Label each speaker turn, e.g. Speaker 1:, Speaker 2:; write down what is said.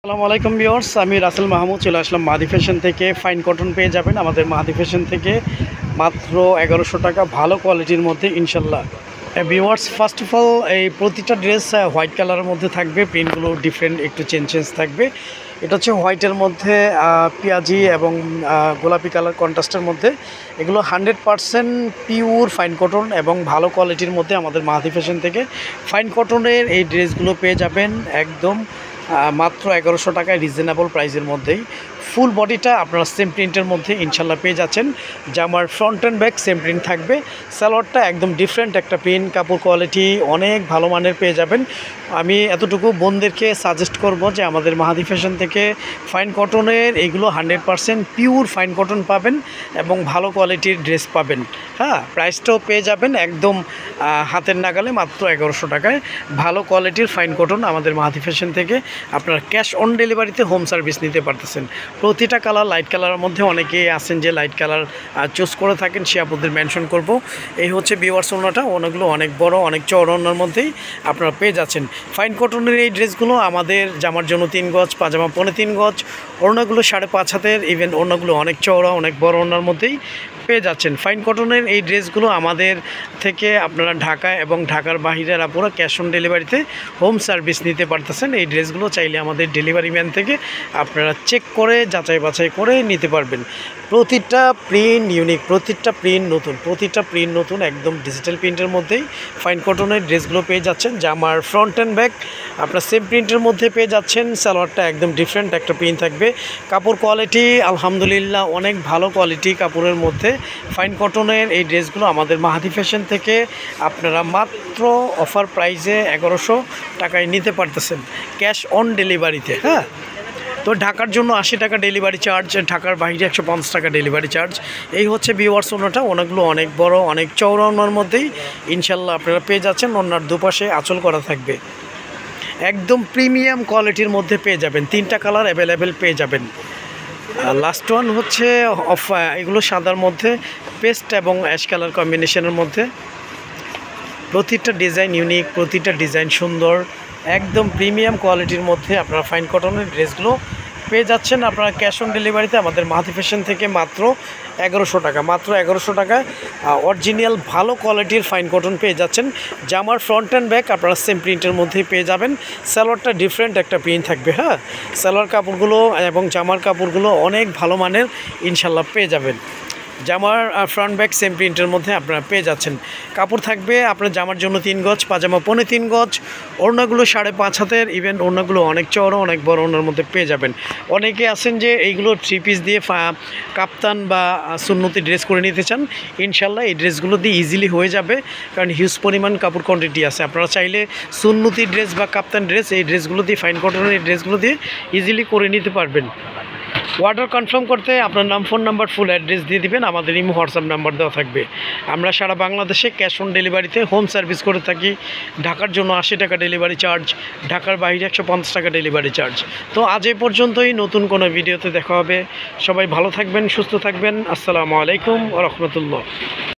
Speaker 1: আসসালামু আলাইকুম ভিউয়ার্স, আমি রাসেল মাহমুদ চলে আসলাম মাহাদি ফ্যাশন থেকে। ফাইন কটন পেয়ে যাবেন আমাদের মাহাদি ফ্যাশন থেকে মাত্র 1100 টাকা, ভালো কোয়ালিটির মধ্যে ইনশাল্লাহ। ভিউয়ার্স, ফার্স্ট অফ অল এই প্রতিটা ড্রেস হোয়াইট কালারের মধ্যে থাকবে, প্রিন্টগুলো ডিফারেন্ট একটু চেঞ্জ থাকবে। এটা হচ্ছে হোয়াইটের মধ্যে পেঁয়াজি এবং গোলাপি কালার কন্ট্রাস্টের মধ্যে। এগুলো 100% পিওর ফাইন কটন এবং ভালো কোয়ালিটির মধ্যে আমাদের মাহাদি ফ্যাশন থেকে ফাইন কটনের এই ড্রেসগুলো পেয়ে যাবেন একদম মাত্র 1100 টাকায়, রিজনেবল প্রাইসের মধ্যেই। ফুল বডিটা আপনারা সেম প্রিন্টের মধ্যে ইনশাল্লাহ পেয়ে যাচ্ছেন। জামার front and back same print থাকবে। সালোয়ারটা একদম ডিফারেন্ট একটা প্রিন্ট, কাপড় কোয়ালিটি অনেক ভালো মানের পেয়ে যাবেন। আমি এতটুকু বোনদেরকে সাজেস্ট করব যে আমাদের মাহাদি ফ্যাশন থেকে ফাইন কটনের এগুলো 100% পিওর ফাইন কটন পাবেন এবং ভালো কোয়ালিটির ড্রেস পাবেন। হ্যাঁ, প্রাইসটাও পেয়ে যাবেন একদম হাতের নাগালে মাত্র 1100 টাকায়। ভালো কোয়ালিটির ফাইন কটন আমাদের মাহাদি ফ্যাশন থেকে আপনারা ক্যাশ অন ডেলিভারিতে হোম সার্ভিস নিতে পারতেছেন। প্রতিটা কালার লাইট কালারের মধ্যে অনেকেই আছেন যে লাইট কালার চুজ করে থাকেন, সে আপনাদের মেনশন করব। এই হচ্ছে ভিউয়ার্স ওড়নাটা, ওড়নাগুলো অনেক বড়, অনেক চওড়া ওড়নার মধ্যেই আপনারা পেয়ে যাচ্ছেন। ফাইন কটনের এই ড্রেসগুলো আমাদের জামার জন্য 3 গজ, পাজামা 3.5 গজ, ওড়নাগুলো 5.5 হাতের, ইভেন ওড়নাগুলো অনেক চওড়া, অনেক বড় ওড়নার মধ্যেই পেয়ে যাচ্ছেন। ফাইন কটনের এই ড্রেসগুলো আমাদের থেকে আপনারা ঢাকা এবং ঢাকার বাহিরের আপনারা ক্যাশ অন ডেলিভারিতে হোম সার্ভিস নিতে পারতেছেন। এই ড্রেসগুলো চাইলে আমাদের ডেলিভারি ম্যান থেকে আপনারা চেক করে যাচাই বাছাই করে নিতে পারবেন। প্রতিটা প্রিন্ট ইউনিক, প্রতিটা প্রিন্ট নতুন একদম ডিজিটাল প্রিন্টের মধ্যেই ফাইন কটনের ড্রেসগুলো পেয়ে যাচ্ছেন। জামার ফ্রন্ট অ্যান্ড ব্যাক আপনার সেম প্রিন্টের মধ্যে পেয়ে যাচ্ছেন। সালোয়ারটা একদম ডিফারেন্ট একটা প্রিন্ট থাকবে। কাপড় কোয়ালিটি আলহামদুলিল্লাহ অনেক ভালো কোয়ালিটি কাপড়ের মধ্যে। ফাইন কটনের এই ড্রেসগুলো আমাদের মাহাদি ফ্যাশন থেকে আপনারা মাত্র অফার প্রাইসে 1100 টাকায় নিতে পারতেছেন ক্যাশ অন ডেলিভারিতে। হ্যাঁ, তো ঢাকার জন্য 80 টাকা ডেলিভারি চার্জ, ঢাকার বাইরে 150 টাকা ডেলিভারি চার্জ। এই হচ্ছে ভিউয়ার্স ওড়নাটা, ওনাগুলো অনেক বড়, অনেক চওড়া ওড়নার মধ্যেই ইনশাল্লাহ আপনারা পেয়ে যাচ্ছেন। ওড়নার দুপাশে আঁচল করা থাকবে, একদম প্রিমিয়াম কোয়ালিটির মধ্যে পেয়ে যাবেন। 3টা কালার অ্যাভেলেবেল পেয়ে যাবেন। লাস্ট ওয়ান হচ্ছে এগুলো সাদার মধ্যে পেস্ট এবং অ্যাশ কালার কম্বিনেশনের মধ্যে। প্রতিটা ডিজাইন ইউনিক, প্রতিটা ডিজাইন সুন্দর, একদম প্রিমিয়াম কোয়ালিটির মধ্যে আপনারা ফাইন কটনের ড্রেসগুলো পেয়ে যাচ্ছেন। আপনারা ক্যাশ অন ডেলিভারিতে আমাদের মাহাদি ফ্যাশন থেকে মাত্র 1100 টাকা, মাত্র 1100 টাকায় অরিজিনাল ভালো কোয়ালিটির ফাইন কটন পেয়ে যাচ্ছেন। জামার ফ্রন্ট অ্যান্ড ব্যাক আপনারা সেম প্রিন্টের মধ্যেই পেয়ে যাবেন। সালোয়ারটা ডিফারেন্ট একটা প্রিন্ট থাকবে। হ্যাঁ, সালোয়ার কাপড়গুলো এবং জামার কাপড়গুলো অনেক ভালো মানের ইনশাল্লাহ পেয়ে যাবেন। জামার ফ্রন্ট ব্যাক সেম প্রিন্টের মধ্যে আপনারা পেয়ে যাচ্ছেন। কাপড় থাকবে আপনার জামার জন্য 3 গজ, পাজামা 3.5 গজ, ওড়নাগুলো 5.5 হাতের, ইভেন ওড়নাগুলো অনেক চওড়া, অনেক বড় ওড়নার মধ্যে পেয়ে যাবেন। অনেকে আছেন যে এইগুলো 3 পিস দিয়ে কাপ্তান বা সুন্নতি ড্রেস করে নিতে চান, ইনশাল্লাহ এই ড্রেসগুলো দিয়ে ইজিলি হয়ে যাবে, কারণ হিউজ পরিমাণ কাপড় কোয়ান্টিটি আছে। আপনারা চাইলে সুন্নতি ড্রেস বা কাপ্তান ড্রেস এই ড্রেসগুলো দিয়ে, ফাইন কটনের এই ড্রেসগুলো দিয়ে ইজিলি করে নিতে পারবেন। অর্ডার কনফার্ম করতে আপনার নাম, ফোন নাম্বার, ফুল অ্যাড্রেস দিয়ে দিবেন। আমাদের ইমো হোয়াটসঅ্যাপ নাম্বার দেওয়া থাকবে। আমরা সারা বাংলাদেশে ক্যাশ অন ডেলিভারিতে হোম সার্ভিস করে থাকি। ঢাকার জন্য 80 টাকা ডেলিভারি চার্জ, ঢাকার বাইরে 150 টাকা ডেলিভারি চার্জ। তো আজ এই পর্যন্তই, নতুন কোনো ভিডিওতে দেখা হবে। সবাই ভালো থাকবেন, সুস্থ থাকবেন। আসসালামু আলাইকুম ওয়া রাহমাতুল্লাহ।